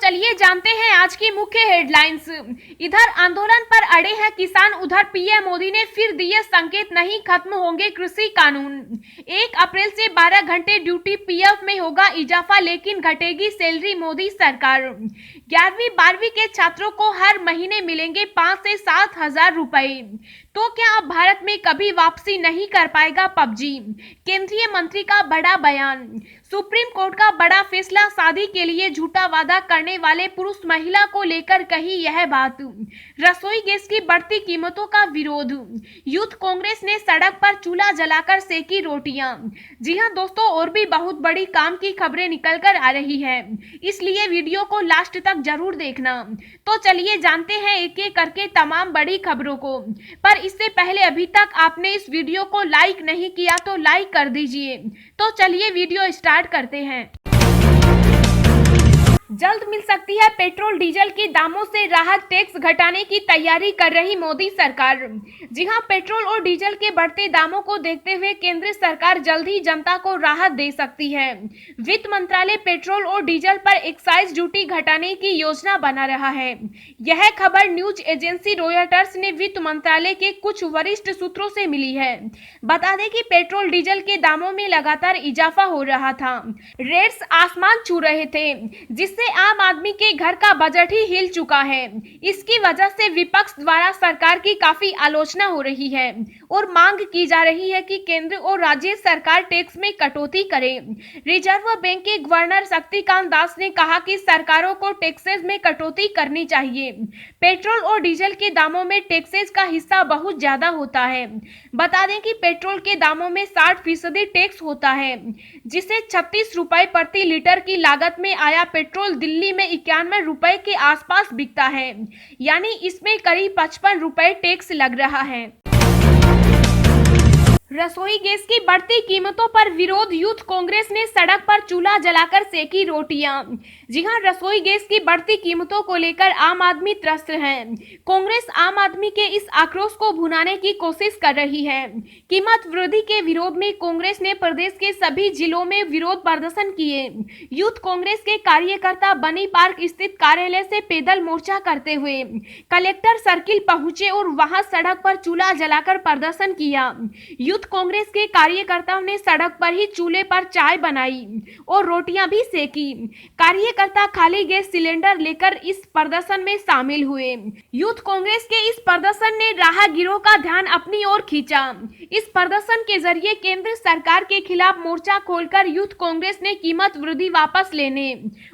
चलिए जानते हैं आज की मुख्य हेडलाइंस। इधर आंदोलन पर अड़े हैं किसान, उधर पीएम मोदी ने फिर दिए संकेत, नहीं खत्म होंगे कृषि कानून। 1 अप्रैल से 12 घंटे ड्यूटी पीएफ में होगा इजाफा, लेकिन घटेगी सैलरी। मोदी सरकार 11वीं 12वीं के छात्रों को हर महीने मिलेंगे 5 से 7 हजार रुपए। तो क्या अब भारत में कभी वापसी नहीं कर पाएगा पबजी? केंद्रीय मंत्री का बड़ा बयान। सुप्रीम कोर्ट का बड़ा फैसला, शादी के लिए झूठा वादा करने वाले पुरुष महिला को लेकर कही यह बात। रसोई गैस की बढ़ती कीमतों का विरोध। यूथ कांग्रेस ने सड़क पर चूल्हा जलाकर सेकी रोटियां। जी हां दोस्तों, और भी बहुत बड़ी काम की खबरें निकल कर आ रही है, इसलिए वीडियो को लास्ट तक जरूर देखना। तो चलिए जानते हैं एक एक करके तमाम बड़ी खबरों को। पर इससे पहले अभी तक आपने इस वीडियो को लाइक नहीं किया तो लाइक कर दीजिए। तो चलिए वीडियो स्टार्ट करते हैं। जल्द मिल सकती है पेट्रोल डीजल के दामों से राहत, टैक्स घटाने की तैयारी कर रही मोदी सरकार। जी हां, पेट्रोल और डीजल के बढ़ते दामों को देखते हुए केंद्र सरकार जल्द ही जनता को राहत दे सकती है। वित्त मंत्रालय पेट्रोल और डीजल पर एक्साइज ड्यूटी घटाने की योजना बना रहा है। यह खबर न्यूज एजेंसी रॉयटर्स ने वित्त मंत्रालय के कुछ वरिष्ठ सूत्रों से मिली है। बता दें कि पेट्रोल डीजल के दामों में लगातार इजाफा हो रहा था, रेट्स आसमान छू रहे थे, जिससे आम आदमी के घर का बजट ही हिल चुका है। इसकी वजह से विपक्ष द्वारा सरकार की काफी आलोचना हो रही है और मांग की जा रही है कि केंद्र और राज्य सरकार टैक्स में कटौती करे। रिजर्व बैंक के गवर्नर शक्तिकांत दास ने कहा कि सरकारों को टैक्सेस में कटौती करनी चाहिए। पेट्रोल और डीजल के दामों में टैक्सेस का हिस्सा बहुत ज्यादा होता है। बता दें कि पेट्रोल के दामों में 60% टैक्स होता है, जिसे 36 रुपए प्रति लीटर की लागत में आया पेट्रोल दिल्ली में 91 रुपए के आसपास बिकता है, यानी इसमें करीब 55 रुपए टैक्स लग रहा है। रसोई गैस की बढ़ती कीमतों पर विरोध, यूथ कांग्रेस ने सड़क पर चूल्हा जलाकर सेकी रोटियां। जी हां, रसोई गैस की बढ़ती कीमतों को लेकर आम आदमी त्रस्त है। कांग्रेस आम आदमी के इस आक्रोश को भुनाने की कोशिश कर रही है। कीमत वृद्धि के विरोध में कांग्रेस ने प्रदेश के सभी जिलों में विरोध प्रदर्शन किए। यूथ कांग्रेस के कार्यकर्ता बनी पार्क स्थित कार्यालय से पैदल मोर्चा करते हुए कलेक्टर सर्किल पहुंचे और वहां सड़क पर चूल्हा जलाकर प्रदर्शन किया। यूथ कांग्रेस के कार्यकर्ताओं ने सड़क पर ही चूल्हे पर चाय बनाई और रोटियां भी सेकी। कार्यकर्ता खाली गैस सिलेंडर लेकर इस प्रदर्शन में शामिल हुए। यूथ कांग्रेस के इस प्रदर्शन ने राहगीरों का ध्यान अपनी ओर खींचा। इस प्रदर्शन के जरिए केंद्र सरकार के खिलाफ मोर्चा खोलकर यूथ कांग्रेस ने कीमत वृद्धि वापस लेने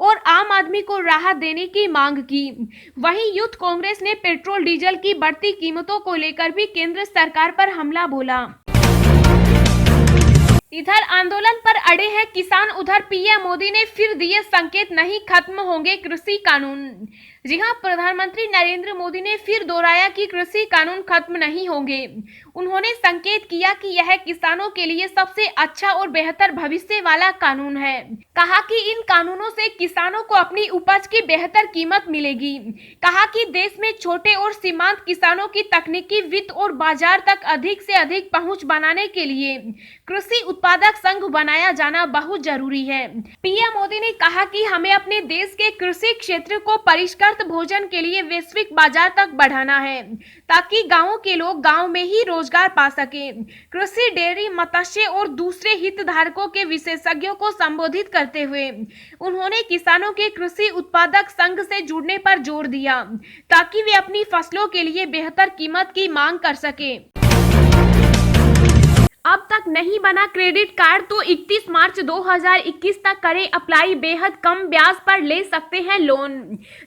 और आम आदमी को राहत देने की मांग की। वहीं यूथ कांग्रेस ने पेट्रोल डीजल की बढ़ती कीमतों को लेकर भी केंद्र सरकार पर हमला बोला। इधर आंदोलन पर अड़े हैं किसान, उधर पीएम मोदी ने फिर दिए संकेत, नहीं खत्म होंगे कृषि कानून। जी हां, प्रधानमंत्री नरेंद्र मोदी ने फिर दोहराया कि कृषि कानून खत्म नहीं होंगे। उन्होंने संकेत किया कि यह किसानों के लिए सबसे अच्छा और बेहतर भविष्य वाला कानून है। कहा कि इन कानूनों से किसानों को अपनी उपज की बेहतर कीमत मिलेगी। कहा कि देश में छोटे और सीमांत किसानों की तकनीकी, वित्त और बाजार तक अधिक से अधिक पहुंच बनाने के लिए कृषि उत्पादक संघ बनाया जाना बहुत जरूरी है। पीएम मोदी ने कहा कि हमें अपने देश के कृषि क्षेत्र को परिष्कृत भोजन के लिए वैश्विक बाजार तक बढ़ाना है, ताकि गांवों के लोग गांव में ही रोजगार पा सके। कृषि, डेयरी, मत्स्य और दूसरे हितधारकों के विशेषज्ञों को संबोधित करते हुए उन्होंने किसानों के कृषि उत्पादक संघ से जुड़ने पर जोर दिया, ताकि वे अपनी फसलों के लिए बेहतर कीमत की मांग कर सके। अब तक नहीं बना क्रेडिट कार्ड तो 31 मार्च 2021 तक करें अप्लाई, बेहद कम ब्याज पर ले सकते हैं लोन।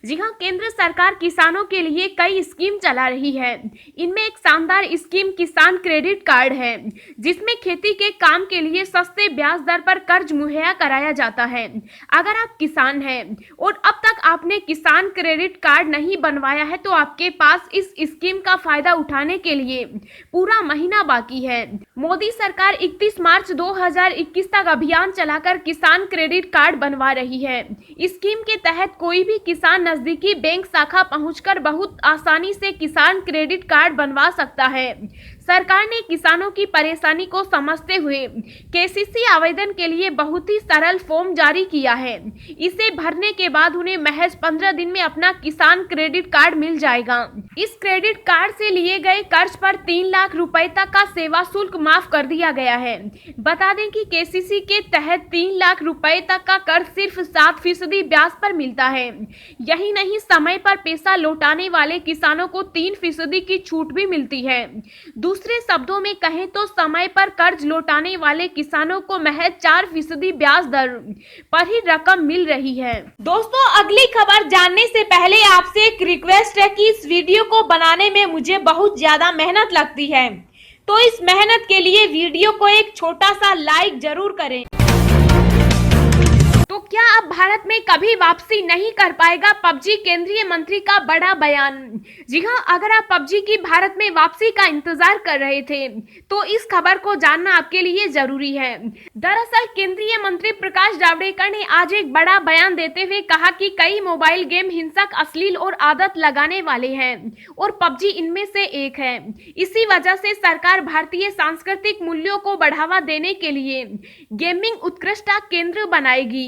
जी हां, केंद्र सरकार किसानों के लिए कई स्कीम चला रही है। इनमें एक शानदार स्कीम किसान क्रेडिट कार्ड है, जिसमें खेती के काम के लिए सस्ते ब्याज दर पर कर्ज मुहैया कराया जाता है। अगर आप किसान हैं और अब तक आपने किसान क्रेडिट कार्ड नहीं बनवाया है तो आपके पास इस स्कीम का फायदा उठाने के लिए पूरा महीना बाकी है। मोदी सरकार 31 मार्च 2021 तक अभियान चलाकर किसान क्रेडिट कार्ड बनवा रही है। स्कीम के तहत कोई भी किसान नजदीकी बैंक शाखा पहुंचकर बहुत आसानी से किसान क्रेडिट कार्ड बनवा सकता है। सरकार ने किसानों की परेशानी को समझते हुए केसीसी आवेदन के लिए बहुत ही सरल फॉर्म जारी किया है। इसे भरने के बाद उन्हें महज 15 दिन में अपना किसान क्रेडिट कार्ड मिल जाएगा। इस क्रेडिट कार्ड से लिए गए कर्ज पर 3 लाख रुपए तक का सेवा शुल्क माफ कर दिया गया है। बता दें कि केसीसी के तहत 3 लाख रुपए तक का कर्ज सिर्फ 7% ब्याज पर मिलता है। यही नहीं, समय पर पैसा लौटाने वाले किसानों को 3% की छूट भी मिलती है। दूसरे शब्दों में कहें तो समय पर कर्ज लौटाने वाले किसानों को महज 4% ब्याज दर पर ही रकम मिल रही है। दोस्तों, अगली खबर जानने से पहले आपसे एक रिक्वेस्ट है कि इस वीडियो को बनाने में मुझे बहुत ज्यादा मेहनत लगती है, तो इस मेहनत के लिए वीडियो को एक छोटा सा लाइक जरूर करें। तो क्या अब भारत में कभी वापसी नहीं कर पाएगा पबजी? केंद्रीय मंत्री का बड़ा बयान। जी हां, अगर आप पबजी की भारत में वापसी का इंतजार कर रहे थे तो इस खबर को जानना आपके लिए जरूरी है। दरअसल केंद्रीय मंत्री प्रकाश जावड़ेकर ने आज एक बड़ा बयान देते हुए कहा कि कई मोबाइल गेम हिंसक, अश्लील और आदत लगाने वाले हैं और पबजी इनमें से एक है। इसी वजह से सरकार भारतीय सांस्कृतिक मूल्यों को बढ़ावा देने के लिए गेमिंग उत्कृष्टता केंद्र बनाएगी।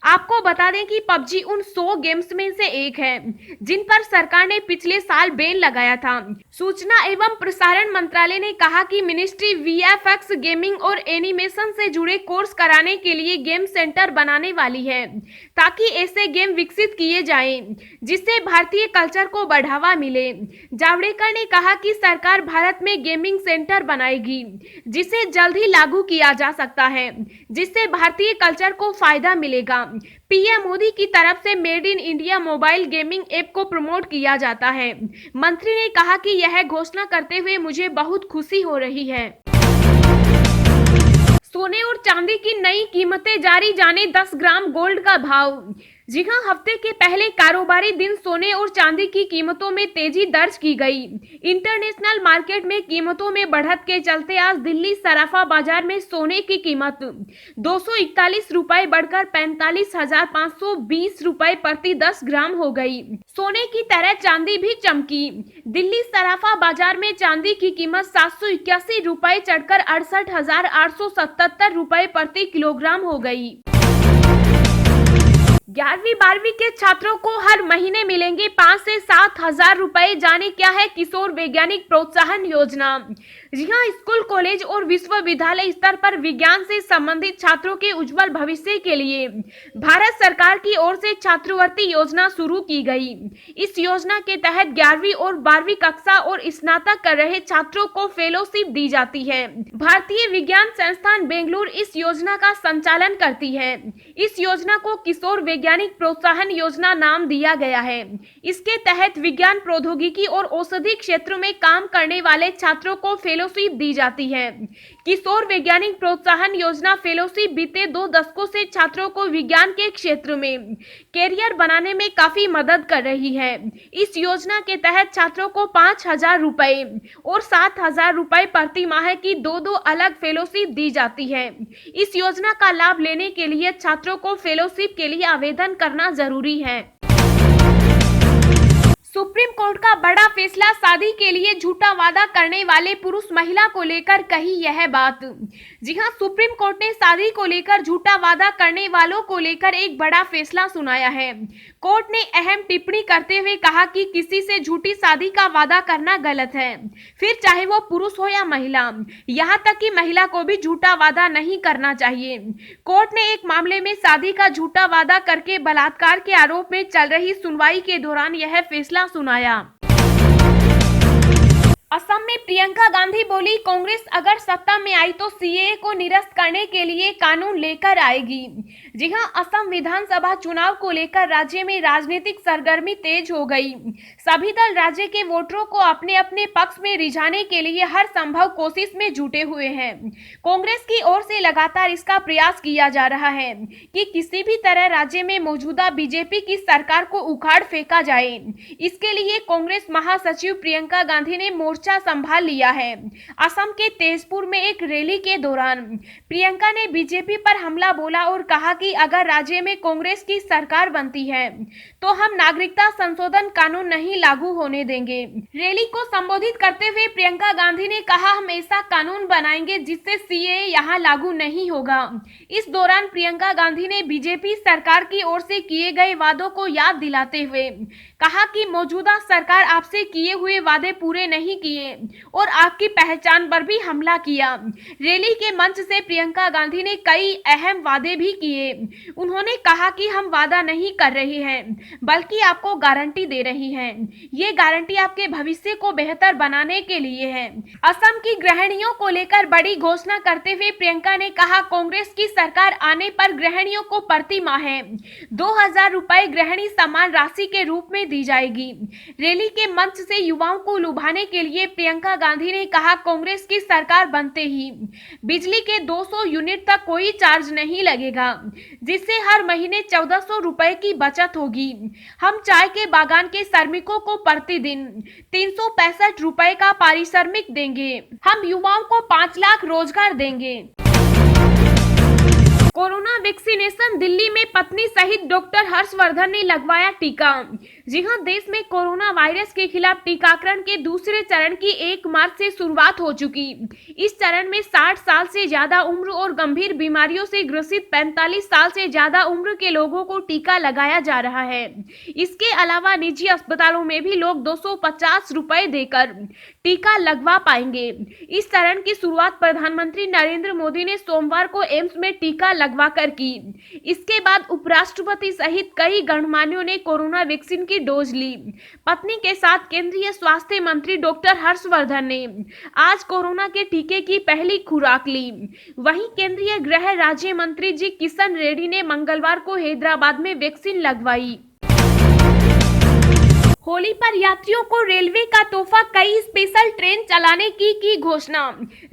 आपको बता दें कि पबजी उन 100 गेम्स में से एक है जिन पर सरकार ने पिछले साल बैन लगाया था। सूचना एवं प्रसारण मंत्रालय ने कहा कि मिनिस्ट्री वीएफएक्स, गेमिंग और एनिमेशन से जुड़े कोर्स कराने के लिए गेम सेंटर बनाने वाली है ताकि ऐसे गेम विकसित किए जाएं जिससे भारतीय कल्चर को बढ़ावा मिले। जावड़ेकर ने कहा कि सरकार भारत में गेमिंग सेंटर बनाएगी जिसे जल्द ही लागू किया जा सकता है, जिससे भारतीय कल्चर को फायदा मिलेगा। पीएम मोदी की तरफ से made in India mobile gaming app को प्रमोट किया जाता है। मंत्री ने कहा कि यह घोषणा करते हुए मुझे बहुत खुशी हो रही है। सोने और चांदी की नई कीमतें जारी, जाने 10 ग्राम गोल्ड का भाव। जी हां, हफ्ते के पहले कारोबारी दिन सोने और चांदी की कीमतों में तेजी दर्ज की गई। इंटरनेशनल मार्केट में कीमतों में बढ़त के चलते आज दिल्ली सराफा बाजार में सोने की कीमत 241 रुपए बढ़कर 45,520 रुपए प्रति 10 ग्राम हो गई। सोने की तरह चांदी भी चमकी। दिल्ली सराफा बाजार में चांदी की कीमत 781 रुपए चढ़कर 68,877 रुपए प्रति किलोग्राम हो गई। 11वीं 12वीं के छात्रों को हर महीने मिलेंगे 5 से 7 हजार रुपए। जाने क्या है किशोर वैज्ञानिक प्रोत्साहन योजना। जी हाँ, स्कूल, कॉलेज और विश्वविद्यालय स्तर पर विज्ञान से संबंधित छात्रों के उज्जवल भविष्य के लिए भारत सरकार की ओर से छात्रवृत्ति योजना शुरू की गई। इस योजना के तहत 11वीं और 12वीं कक्षा और स्नातक कर रहे छात्रों को फेलोशिप दी जाती है। भारतीय विज्ञान संस्थान बेंगलुरु इस योजना का संचालन करती है। इस योजना को किशोर वैज्ञानिक प्रोत्साहन योजना नाम दिया गया है। इसके तहत विज्ञान, प्रौद्योगिकी और औषधि क्षेत्र में काम करने वाले छात्रों को फेलोशिप दी जाती है। किशोर वैज्ञानिक प्रोत्साहन योजना फेलोशिप बीते 2 दशकों से छात्रों को विज्ञान के क्षेत्र में कैरियर बनाने में काफी मदद कर रही है। इस योजना के तहत छात्रों को 5,000 रुपए और 7,000 रुपए प्रति माह की 2 अलग फेलोशिप दी जाती है। इस योजना का लाभ लेने के लिए छात्रों को फेलोशिप के लिए आवेदन करना जरूरी है। सुप्रीम कोर्ट का बड़ा फैसला, शादी के लिए झूठा वादा करने वाले पुरुष महिला को लेकर कही यह बात। जी हां, सुप्रीम कोर्ट ने शादी को लेकर झूठा वादा करने वालों को लेकर एक बड़ा फैसला सुनाया है। कोर्ट ने अहम टिप्पणी करते हुए कहा कि किसी से झूठी शादी का वादा करना गलत है, फिर चाहे वो पुरुष हो या महिला। यहाँ तक कि महिला को भी झूठा वादा नहीं करना चाहिए। कोर्ट ने एक मामले में शादी का झूठा वादा करके बलात्कार के आरोप में चल रही सुनवाई के दौरान यह फैसला सुनाया। असम में प्रियंका गांधी बोली, कांग्रेस अगर सत्ता में आई तो सीएए को निरस्त करने के लिए कानून लेकर आएगी। जी हां, असम विधानसभा चुनाव को लेकर राज्य में राजनीतिक सरगर्मी तेज हो गई। सभी दल राज्य के वोटरों को अपने अपने पक्ष में रिझाने के लिए हर संभव कोशिश में जुटे हुए हैं। कांग्रेस की ओर से लगातार इसका प्रयास किया जा रहा है कि किसी भी तरह राज्य में मौजूदा बीजेपी की सरकार को उखाड़ फेंका जाए। इसके लिए कांग्रेस महासचिव प्रियंका गांधी ने मोर्चा मोर्चा संभाल लिया है। असम के तेजपुर में एक रैली के दौरान प्रियंका ने बीजेपी पर हमला बोला और कहा कि अगर राज्य में कांग्रेस की सरकार बनती है तो हम नागरिकता संशोधन कानून नहीं लागू होने देंगे। रैली को संबोधित करते हुए प्रियंका गांधी ने कहा, हम ऐसा कानून बनाएंगे जिससे सीएए यहाँ लागू नहीं होगा। इस दौरान प्रियंका गांधी ने बीजेपी सरकार की ओर से किए गए वादों को याद दिलाते हुए कहा कि मौजूदा सरकार आपसे किए हुए वादे पूरे नहीं किए और आपकी पहचान पर भी हमला किया। रैली के मंच से प्रियंका गांधी ने कई अहम वादे भी किए। उन्होंने कहा कि हम वादा नहीं कर रहे हैं बल्कि आपको गारंटी दे रही हैं। ये गारंटी आपके भविष्य को बेहतर बनाने के लिए है। असम की गृहिणियों को लेकर बड़ी घोषणा करते हुए प्रियंका ने कहा, कांग्रेस की सरकार आने पर गृहिणियों को प्रति माह 2000 रुपए गृहिणी सम्मान राशि के रूप में दी जाएगी। रैली के मंच से युवाओं को लुभाने के लिए प्रियंका गांधी ने कहा, कांग्रेस की सरकार बनते ही बिजली के 200 यूनिट तक कोई चार्ज नहीं लगेगा, जिससे हर महीने 1400 रुपए की बचत होगी। हम चाय के बागान के श्रमिकों को प्रतिदिन 365 रुपए का पारिश्रमिक देंगे। हम युवाओं को 5 लाख रोजगार देंगे। कोरोना वैक्सीनेशन, दिल्ली में पत्नी सहित डॉक्टर हर्षवर्धन ने लगवाया टीका। जी हां, देश में कोरोना वायरस के खिलाफ टीकाकरण के दूसरे चरण की 1 मार्च से शुरुआत हो चुकी। इस चरण में 60 साल से ज्यादा उम्र और गंभीर बीमारियों से ग्रसित 45 साल से ज्यादा उम्र के लोगों को टीका लगाया जा रहा है। इसके अलावा निजी अस्पतालों में भी लोग 250 रुपए देकर टीका लगवा पाएंगे। इस चरण की शुरुआत प्रधानमंत्री नरेंद्र मोदी ने सोमवार को एम्स में टीका लगवा कर की। इसके बाद उपराष्ट्रपति सहित कई गणमान्यों ने कोरोना वैक्सीन की डोज ली। पत्नी के साथ केंद्रीय स्वास्थ्य मंत्री डॉक्टर हर्षवर्धन ने आज कोरोना के टीके की पहली खुराक ली। वहीं केंद्रीय गृह राज्य मंत्री जी किशन रेड्डी ने मंगलवार को हैदराबाद में वैक्सीन लगवाई। होली पर यात्रियों को रेलवे का तोहफा, कई स्पेशल ट्रेन चलाने की घोषणा।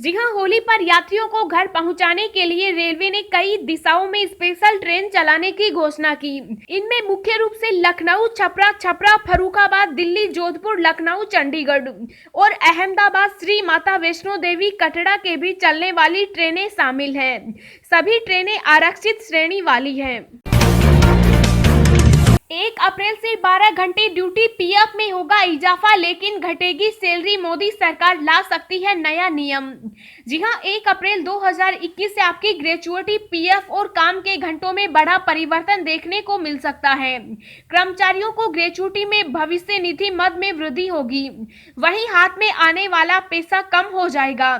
जी हां, होली पर यात्रियों को घर पहुंचाने के लिए रेलवे ने कई दिशाओं में स्पेशल ट्रेन चलाने की घोषणा की। इनमें मुख्य रूप से लखनऊ, छपरा, फर्रुखाबाद, दिल्ली, जोधपुर, लखनऊ, चंडीगढ़ और अहमदाबाद, श्री माता वैष्णो देवी, कटरा के बीच चलने वाली ट्रेनें शामिल हैं। सभी ट्रेनें आरक्षित श्रेणी वाली हैं। 1 अप्रैल से 12 घंटे ड्यूटी पीएफ में होगा इजाफा, लेकिन घटेगी सैलरी। मोदी सरकार ला सकती है नया नियम। जी हां, 1 अप्रैल 2021 से आपकी ग्रेचुइटी, पीएफ और काम के घंटों में बड़ा परिवर्तन देखने को मिल सकता है। कर्मचारियों को ग्रेचुइटी में भविष्य निधि मद में वृद्धि होगी, वहीं हाथ में आने वाला पैसा कम हो जाएगा।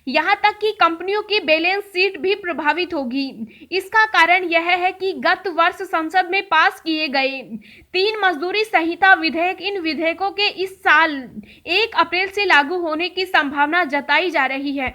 यहां तक कि कंपनियों की बैलेंस शीट भी प्रभावित होगी। इसका कारण यह है कि गत वर्ष संसद में पास किए गए 3 मजदूरी संहिता विधेयक, इन विधेयकों के इस साल 1 अप्रैल से लागू होने की संभावना जताई जा रही है।